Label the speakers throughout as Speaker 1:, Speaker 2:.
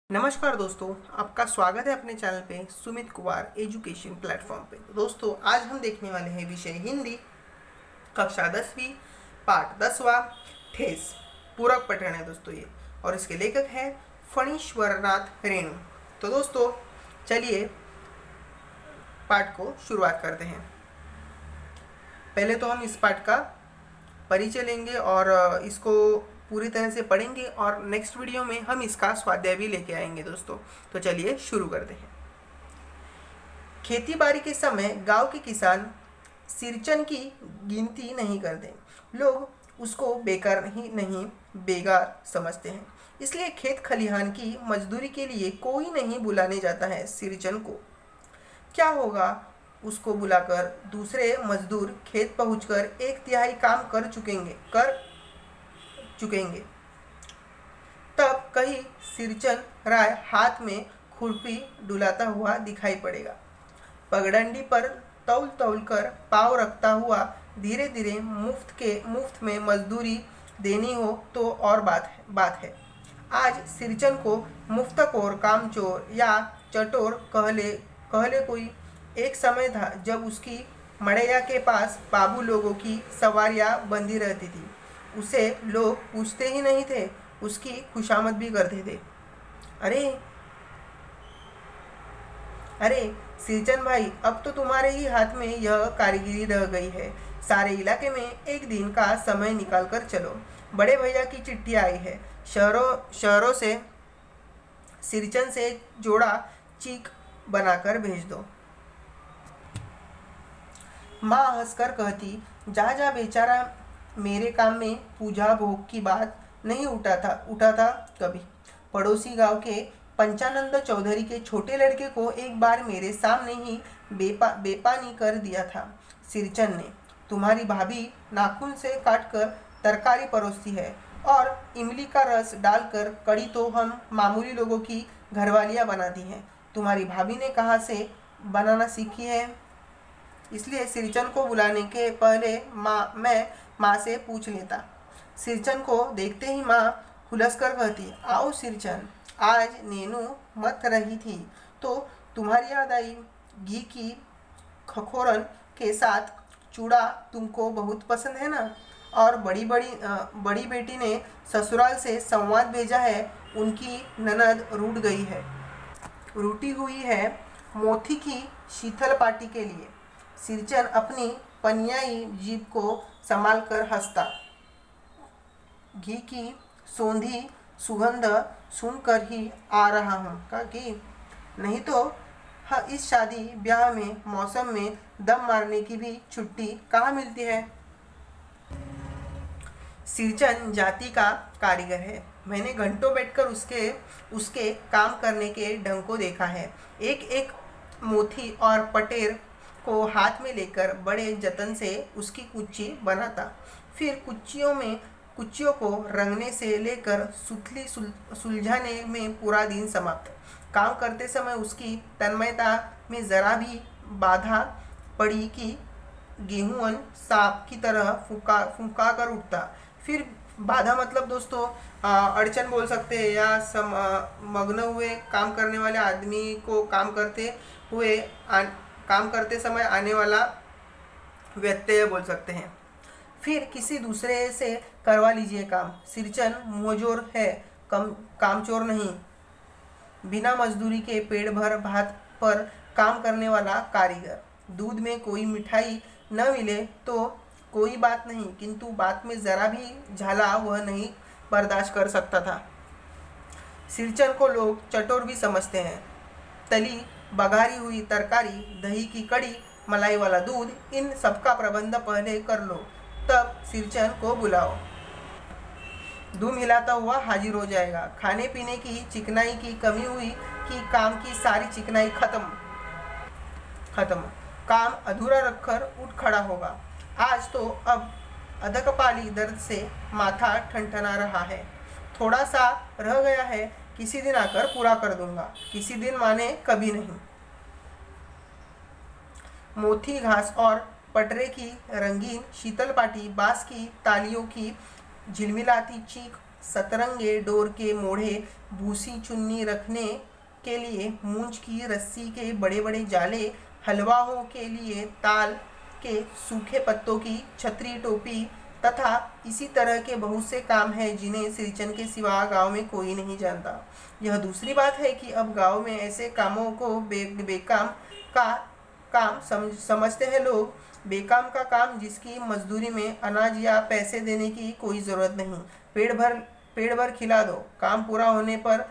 Speaker 1: नमस्कार दोस्तों, आपका स्वागत है अपने चैनल पे सुमित कुमार एजुकेशन प्लेटफॉर्म पे। दोस्तों, आज हम देखने वाले हैं विषय हिंदी कक्षा 10वीं पाठ 10वां ठेस पूरक पठन है दोस्तों ये, और इसके लेखक हैं फणीश्वरनाथ रेणु। तो दोस्तों चलिए पाठ को शुरुआत करते हैं। पहले तो हम इस पाठ का परिचय लेंगे और इसको पूरी तरह से पढ़ेंगे और नेक्स्ट वीडियो में हम इसका स्वाध्याय भी लेके आएंगे दोस्तों। तो चलिए शुरू करते हैं। खेती बाड़ी के समय गांव के किसान सिरचन की गिनती नहीं करते। लोग उसको बेकार ही नहीं बेगार समझते हैं, इसलिए खेत खलिहान की मजदूरी के लिए कोई नहीं बुलाने जाता है। सिरचन को क्या होगा, उसको बुलाकर दूसरे मजदूर खेत पहुंचकर 1/3 काम कर चुकेंगे। तब कहीं सिरचन राय हाथ में खुरपी डुलाता हुआ दिखाई पड़ेगा। पगडंडी पर तौल तौल कर पाँव रखता हुआ धीरे धीरे मुफ्त में मजदूरी देनी हो तो और बात है। आज सिरचन को मुफ्तखोर, कामचोर या चटोर कहले कोई। एक समय था जब उसकी मड़ैया के पास बाबू लोगों की सवारियां बंधी रहती थी। उसे लोग पूछते ही नहीं थे, उसकी खुशामद भी करते थे। अरे सिरचन भाई, अब तो तुम्हारे ही हाथ में यह कारीगिरी रह गई है। सारे इलाके में एक दिन का समय निकाल कर चलो। बड़े भैया की चिट्ठी आई है। शहरों से सिरचन से जोड़ा चीक बनाकर भेज दो। माँ हंसकर कहती, जा जा बेचारा, मेरे काम में पूजा भोग की बात नहीं उठा था कभी। पड़ोसी गांव के पंचानंद चौधरी के छोटे लड़के को एक बार मेरे सामने ही बेपानी कर दिया था सिरचन ने। तुम्हारी भाभी नाखून से काटकर तरकारी परोसती है और इमली का रस डालकर कड़ी तो हम मामूली लोगों की घरवालियां बनाती हैं। तुम्हारी भाभी ने कहाँ से बनाना सीखी है? इसलिए सिरचन को बुलाने के पहले मैं माँ से पूछ लेता। सिरचन को देखते ही माँ हुलसकर कहती, आओ सिरचन, आज नेनू मत रही थी तो तुम्हारी याद आई। घी की खखोरन के साथ चूड़ा तुमको बहुत पसंद है ना? और बड़ी बेटी ने ससुराल से संवाद भेजा है, उनकी ननद रूठी हुई है मोती की शीतल पार्टी के लिए। सिरचन अपनी पनियाई जीभ को संभाल कर हंसता। घी की सौंधी सुगंध सुनकर ही आ रहा हूँ कि नहीं तो इस शादी ब्याह में मौसम में दम मारने की भी छुट्टी कहाँ मिलती है। सिरचन जाति का कारीगर है। मैंने घंटों बैठकर उसके काम करने के ढंग को देखा है। एक एक मोती और पटेर को हाथ में लेकर बड़े जतन से उसकी कुच्ची बनाता। फिर कुच्चियों को रंगने से लेकर सुतली सुलझाने में पूरा दिन समाप्त। काम करते समय उसकी तन्मयता में जरा भी बाधा पड़ी कि गेहूं सांप की तरह फुंका कर उठता। फिर बाधा मतलब दोस्तों अड़चन बोल सकते हैं, या मग्न हुए काम करने वाले आदमी को काम करते समय आने वाला व्यत्यय बोल सकते हैं। फिर किसी दूसरे से करवा लीजिए काम। सिरचन मुंहजोर है, कामचोर नहीं। बिना मजदूरी के पेट भर भात पर काम करने वाला कारीगर। दूध में कोई मिठाई न मिले तो कोई बात नहीं, किंतु बात में जरा भी झाला वह नहीं बर्दाश्त कर सकता था। सिरचन को लोग चटोर भी समझते हैं। तली बघारी हुई तरकारी, दही की कड़ी, मलाई वाला दूध, इन सबका प्रबंध पहले कर लो, तब सिरचन को बुलाओ। धूम हिलाता हुआ हाजिर हो जाएगा। खाने पीने की चिकनाई की कमी हुई कि काम की सारी चिकनाई खत्म। काम अधूरा रखकर उठ खड़ा होगा। आज तो अब अधकपाली दर्द से माथा ठनठना रहा है। थोड़ा सा रह गया है, किसी दिन आकर पूरा कर दूंगा। किसी दिन माने कभी नहीं। मोती घास और पटरे की रंगीन शीतल पाटी, बांस की तालियों की झिलमिलाती चीख, सतरंगे डोर के मोढ़े, भूसी चुन्नी रखने के लिए मूंछ की रस्सी के बड़े बड़े जाले, हलवाओं के लिए ताल के सूखे पत्तों की छतरी टोपी तथा इसी तरह के बहुत से काम हैं जिन्हें सिरचन के सिवा गांव में कोई नहीं जानता। यह दूसरी बात है कि अब गांव में ऐसे कामों को बेकाम का काम समझते हैं लोग। बेकाम का काम जिसकी मजदूरी में अनाज या पैसे देने की कोई ज़रूरत नहीं। पेड़ भर खिला दो, काम पूरा होने पर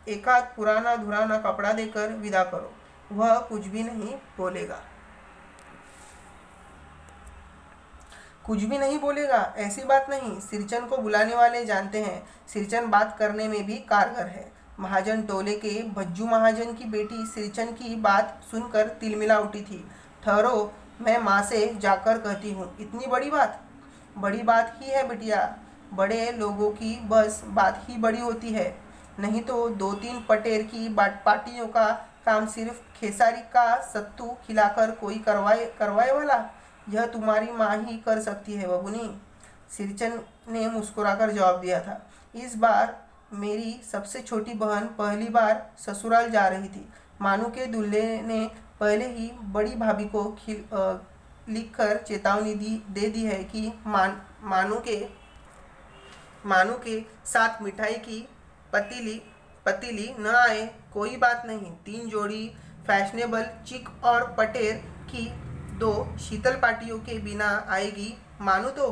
Speaker 1: एकाध पुराना धुराना कपड़ा देकर विदा करो, वह कुछ भी नहीं बोलेगा। कुछ भी नहीं बोलेगा ऐसी बात नहीं। सिरचन को बुलाने वाले जानते हैं सिरचन बात करने में भी कारगर है। महाजन टोले के भज्जू महाजन की बेटी सिरचन की बात सुनकर तिलमिला उठी थी। ठहरो, मैं माँ से जाकर कहती हूँ। इतनी बड़ी बात? बड़ी बात ही है बिटिया। बड़े लोगों की बस बात ही बड़ी होती है, नहीं तो 2-3 पटेर की पार्टियों का काम सिर्फ खेसारी का सत्तू खिलाकर कोई करवाए वाला? यह तुम्हारी माँ ही कर सकती है बबुनी। सिरचन ने मुस्कुराकर जवाब दिया था। इस बार मेरी सबसे छोटी बहन पहली बार ससुराल जा रही थी। मानू के दूल्हे ने पहले ही बड़ी भाभी को लिखकर चेतावनी दे दी है कि मानू के साथ मिठाई की पतीली न आए। कोई बात नहीं, 3 जोड़ी फैशनेबल चिक और पटेर की 2 शीतल पार्टियों के बिना आएगी मानू तो?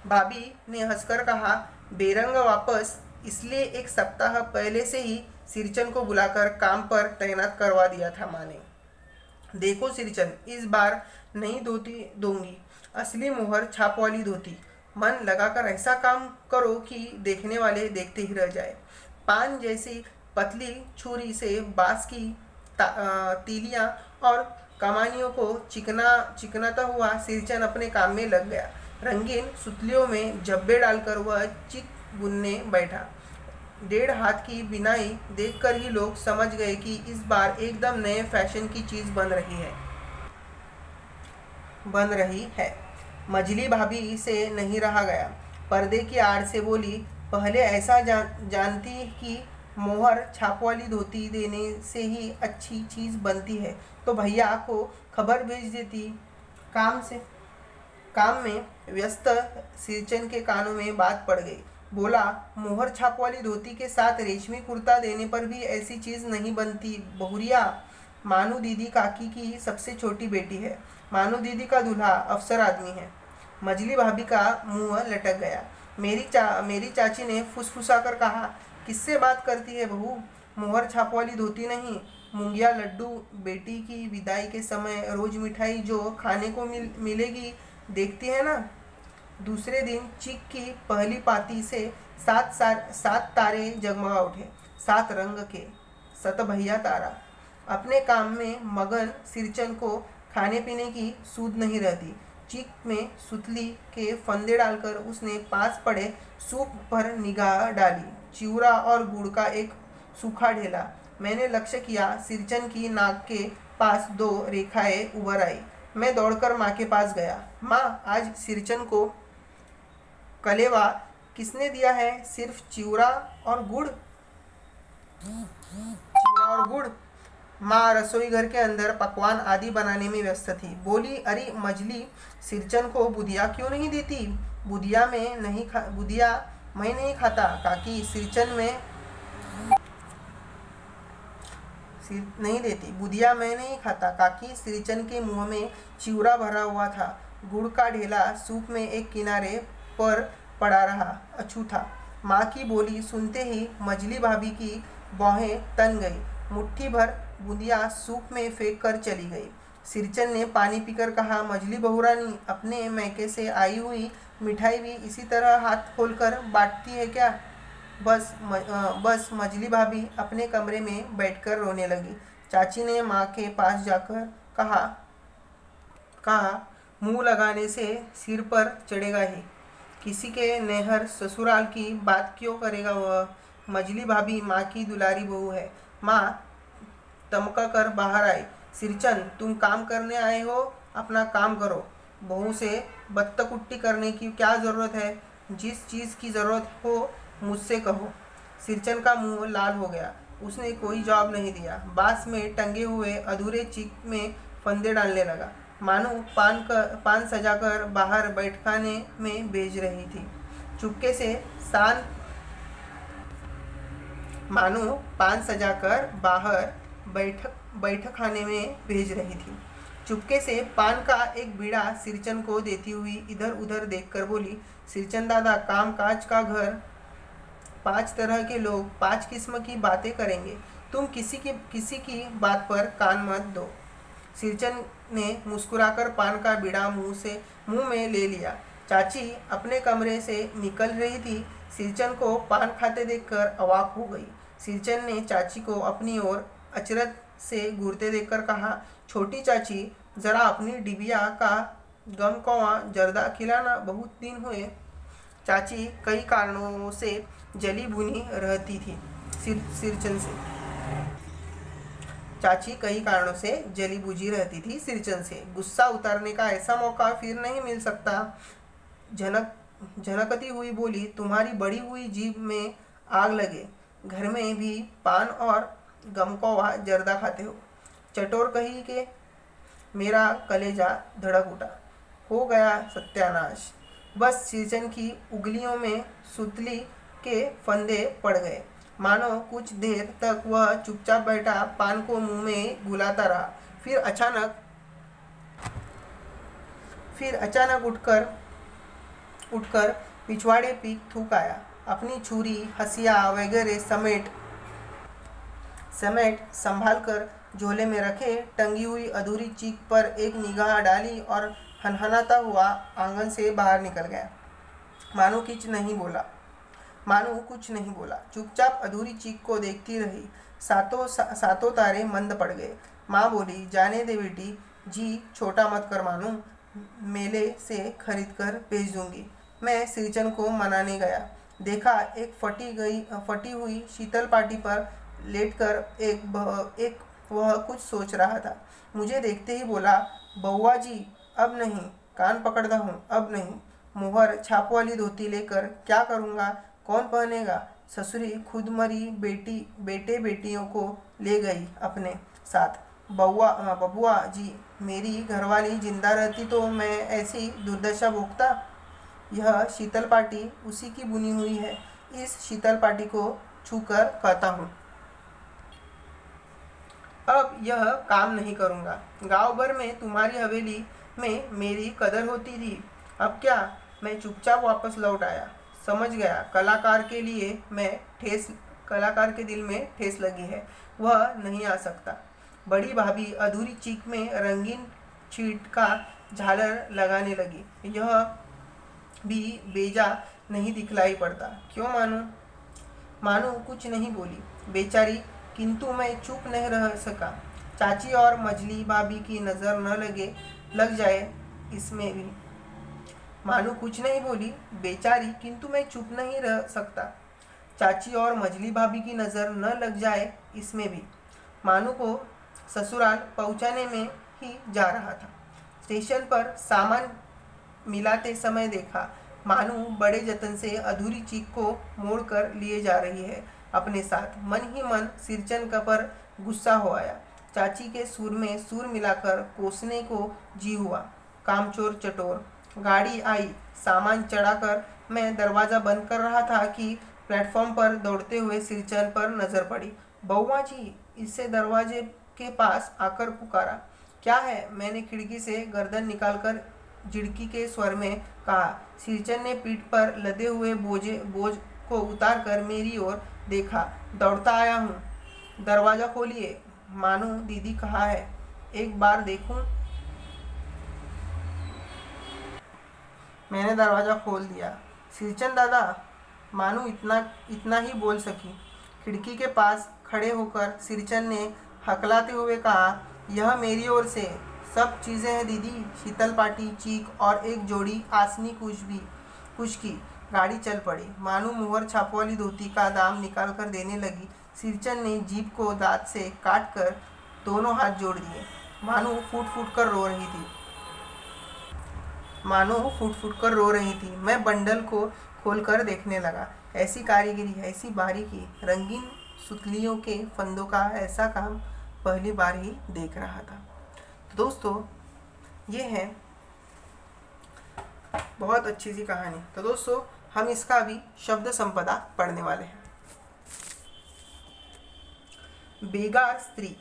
Speaker 1: भाभी ने हंसकर कहा। बेरंग वापस इसलिए 1 सप्ताह पहले से ही सिरचन को बुलाकर काम पर तैनात करवा दिया था माँ ने। देखो सिरचन, इस बार नहीं धोती दूंगी, असली मोहर छाप वाली धोती। मन लगाकर ऐसा काम करो कि देखने वाले देखते ही रह जाए। पान जैसी पतली छुरी से बांस की तीलियां और कमानियों को चिकनाता हुआ सिरचन अपने काम में लग गया। रंगीन सुतलियों में जब्बे डालकर वह चिक बुनने बैठा। 1.5 हाथ की बिनाई देखकर ही लोग समझ गए कि इस बार एकदम नए फैशन की चीज़ बन रही है। मजली भाभी से नहीं रहा गया। पर्दे की आड़ से बोली, पहले ऐसा जानती कि मोहर छाप वाली धोती देने से ही अच्छी चीज़ बनती है तो भैया को खबर भेज देती। काम में व्यस्त सिरचन के कानों में बात पड़ गई। बोला, मोहर छाप वाली धोती के साथ रेशमी कुर्ता देने पर भी ऐसी चीज़ नहीं बनती बहुरिया। मानू दीदी काकी की सबसे छोटी बेटी है। मानू दीदी का दूल्हा अफसर आदमी है। मजली भाभी का मुंह लटक गया। मेरी चाची ने फुसफुसाकर कहा, किससे बात करती है बहू? मोहर छाप वाली धोती नहीं, मूंगिया लड्डू। बेटी की विदाई के समय रोज मिठाई जो खाने को मिलेगी, देखती है ना। दूसरे दिन चिक की पहली पाती से 7 तारे जगमगा उठे। 7 रंग के 7 भैया तारा। अपने काम में मगन सिरचन को खाने पीने की सूद नहीं रहती। चिक में सुतली के फंदे डालकर उसने पास पड़े सूप पर निगाह डाली। चिवड़ा और गुड़ का एक सूखा ढेला। मैंने लक्ष्य किया, सिरचन की नाक के पास 2 रेखाएं उभर आई। मैं दौड़कर माँ के पास गया। माँ, आज सिरचन को कलेवा किसने दिया है? सिर्फ चिवड़ा और गुड़? माँ रसोई घर के अंदर पकवान आदि बनाने में व्यस्त थी। बोली, अरे मजली, सिरचन को बुदिया क्यों नहीं देती? बुदिया मैं नहीं खाता काकी। सिरचन में नहीं देती। बुदिया मैं नहीं खाता काकी। सिरचन के मुंह में चिवड़ा भरा हुआ था। गुड़ का ढेला सूप में एक किनारे पर पड़ा रहा, अछूता। माँ की बोली सुनते ही मजली भाभी की बाहें तन गई। मुट्ठी भर बूंदिया सूप में फेंक कर चली गई। सिरचन ने पानी पीकर कहा, मजली बहुरानी, अपने मैके से आई हुई मिठाई भी इसी तरह हाथ खोलकर बांटती है क्या? बस मजली भाभी अपने कमरे में बैठकर रोने लगी। चाची ने माँ के पास जाकर कहा, मुंह लगाने से सिर पर चढ़ेगा ही। किसी के नहर ससुराल की बात क्यों करेगा वह? मजली भाभी माँ की दुलारी बहू है। माँ तमका कर बाहर आई। सिरचन, तुम काम करने आए हो, अपना काम करो। बहू से बत्तकुट्टी करने की क्या ज़रूरत है? जिस चीज़ की ज़रूरत हो मुझसे कहो। सिरचन का मुंह लाल हो गया। उसने कोई जवाब नहीं दिया। बांस में टंगे हुए अधूरे चीक में फंदे डालने लगा, मानो पान सजाकर बाहर बैठखाने में भेज रही थी। चुपके से शांत मानो पान सजाकर बाहर बैठखाने में भेज रही थी। चुपके से पान का एक बीड़ा सिरचन को देती हुई इधर उधर देखकर बोली, सिरचन दादा, काम काज का घर, 5 तरह के लोग 5 किस्म की बातें करेंगे। तुम किसी की बात पर कान मत दो। सिरचन ने मुस्कुराकर पान का बीड़ा मुंह में ले लिया। चाची अपने कमरे से निकल रही थी। सिरचन को पान खाते देखकर अवाक हो गई। सिरचन ने चाची को अपनी ओर अचरज से घूरते देखकर कहा, छोटी चाची, जरा अपनी डिबिया का गम कौवा जर्दा खिलाना, बहुत दिन हुए। चाची कई कारणों से जली भुनी रहती थी सिरचन से। चाची कई कारणों से जली बुझी रहती थी सिरचन से। गुस्सा उतारने का ऐसा मौका फिर नहीं मिल सकता। झनकती हुई बोली, तुम्हारी बड़ी हुई जीभ में आग लगे, घर में भी पान और गमकौवा जर्दा खाते हो। चटोर कही के मेरा कलेजा धड़क उठा। हो गया सत्यानाश। बस सिरचन की उंगलियों में सुतली के फंदे पड़ गए। मानो कुछ देर तक वह चुपचाप बैठा पान को मुंह में घुलाता रहा। फिर अचानक उठकर पिछवाड़े पीक थूक आया। अपनी छुरी, हसिया वगैरह समेट संभाल कर झोले में रखे टंगी हुई अधूरी चीख पर एक निगाह डाली और हनहनाता हुआ आंगन से बाहर निकल गया। मानो कुछ नहीं बोला, चुपचाप अधूरी चीख को देखती रही। सातों तारे मंद पड़ गए। माँ बोली, जाने दे बेटी जी, छोटा मत कर मानू, मेले से खरीद कर भेज दूंगी। मैं सिरचन को मनाने गया, देखा एक फटी हुई शीतल पाटी पर लेटकर वह कुछ सोच रहा था। मुझे देखते ही बोला, बउआ जी अब नहीं, कान पकड़ता हूँ, अब नहीं। मोहर छाप वाली धोती लेकर क्या करूँगा, कौन पहनेगा। ससुरी खुद मरी बेटे बेटियों को ले गई अपने साथ। बबुआ जी, मेरी घरवाली जिंदा रहती तो मैं ऐसी दुर्दशा भोगता। यह शीतल पाटी उसी की बुनी हुई है। इस शीतल पाटी को छूकर कहता हूँ, अब यह काम नहीं करूँगा। गांव भर में तुम्हारी हवेली में मेरी कदर होती थी, अब क्या। मैं चुपचाप वापस लौट आया। समझ गया कलाकार के दिल में ठेस लगी है, वह नहीं आ सकता। बड़ी भाभी अधूरी चीख में रंगीन छीट का झालर लगाने लगी। यह भी बेजा नहीं दिखलाई पड़ता। क्यों मानू कुछ नहीं बोली बेचारी, किंतु मैं चुप नहीं रह सका। चाची और मझली भाभी की नज़र न लग जाए इसमें भी। मानू कुछ नहीं बोली बेचारी, किंतु मैं चुप नहीं रह सकता। चाची और मझली भाभी की नज़र न लग जाए इसमें भी। मानू को ससुराल पहुंचाने में ही जा रहा था। स्टेशन पर सामान मिलाते समय देखा, मानू बड़े जतन से अधूरी चीख को मोड़कर लिए जा रही है अपने साथ। मन ही मन सिरचन का पर गुस्सा हो आया। चाची के सुर में सुर मिलाकर कोसने को जी हुआ। कामचोर चटोर। गाड़ी आई, सामान चढ़ाकर मैं दरवाज़ा बंद कर रहा था कि प्लेटफॉर्म पर दौड़ते हुए सिरचन पर नज़र पड़ी। बउआ जी, इससे दरवाजे के पास आकर पुकारा। क्या है, मैंने खिड़की से गर्दन निकालकर झिड़की के स्वर में कहा। सिरचन ने पीठ पर लदे हुए बोझ को उतार कर मेरी ओर देखा। दौड़ता आया हूँ, दरवाज़ा खोलिए। मानू दीदी कहाँ है, एक बार देखूं। मैंने दरवाज़ा खोल दिया। सिरचन दादा, मानू इतना ही बोल सकी। खिड़की के पास खड़े होकर सिरचन ने हकलाते हुए कहा, यह मेरी ओर से सब चीज़ें हैं दीदी, शीतल पाटी, चीख और एक जोड़ी आसनी कुछ की। गाड़ी चल पड़ी। मानू मुहर छाप वाली धोती का दाम निकाल कर देने लगी। सिरचन ने जीभ को दांत से काट कर दोनों हाथ जोड़ दिए। मानू फूट फूट कर रो रही थी। मैं बंडल को खोलकर देखने लगा। ऐसी कारीगरी, ऐसी बारीकी, रंगीन सुतलियों के फंदों का ऐसा काम पहली बार ही देख रहा था। तो दोस्तों ये है बहुत अच्छी सी कहानी। तो दोस्तों हम इसका भी शब्द संपदा पढ़ने वाले हैं। बेगार स्त्री।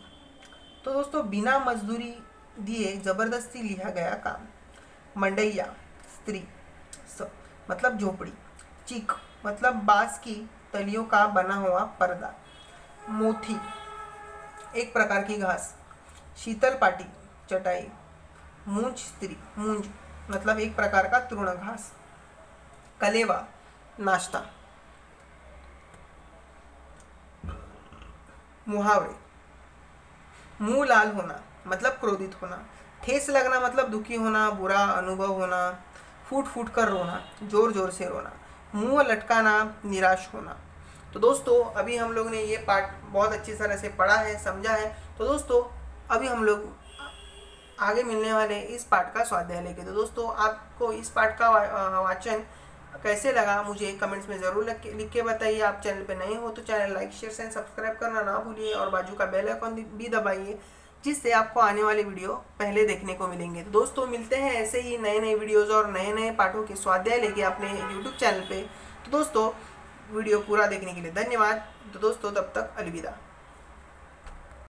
Speaker 1: तो दोस्तों बिना मजदूरी दिए जबरदस्ती लिया गया काम। मंडैया स्त्री मतलब झोपड़ी। चिक मतलब बांस की तलियों का बना हुआ पर्दा। मोथी एक प्रकार की घास। शीतल पाटी चटाई। मूंज स्त्री मूंज मतलब एक प्रकार का तृण घास। कलेवा नाश्ता। मुहावरे। मुंह लाल होना मतलब क्रोधित होना। ठेस लगना मतलब दुखी होना, बुरा अनुभव होना। फूट फूट कर रोना, जोर जोर से रोना। मुंह लटकाना, निराश होना। तो दोस्तों अभी हम लोग ने ये पाठ बहुत अच्छी तरह से पढ़ा है, समझा है। तो दोस्तों अभी हम लोग आगे मिलने वाले इस पाठ का स्वाध्याय लेके। तो दोस्तों आपको इस पाठ का वाचन कैसे लगा मुझे कमेंट्स में ज़रूर लिख के बताइए। आप चैनल पे नए हो तो channel like share and subscribe करना ना भूलिए और बाजू का बेल आइकन भी दबाइए, जिससे आपको आने वाले वीडियो पहले देखने को मिलेंगे। तो दोस्तों मिलते हैं ऐसे ही नए नए वीडियोज़ और नए नए पाठों के स्वाध्याय लेके अपने यूट्यूब चैनल पे। तो दोस्तों वीडियो पूरा देखने के लिए धन्यवाद। तो दोस्तों तब तक अलविदा।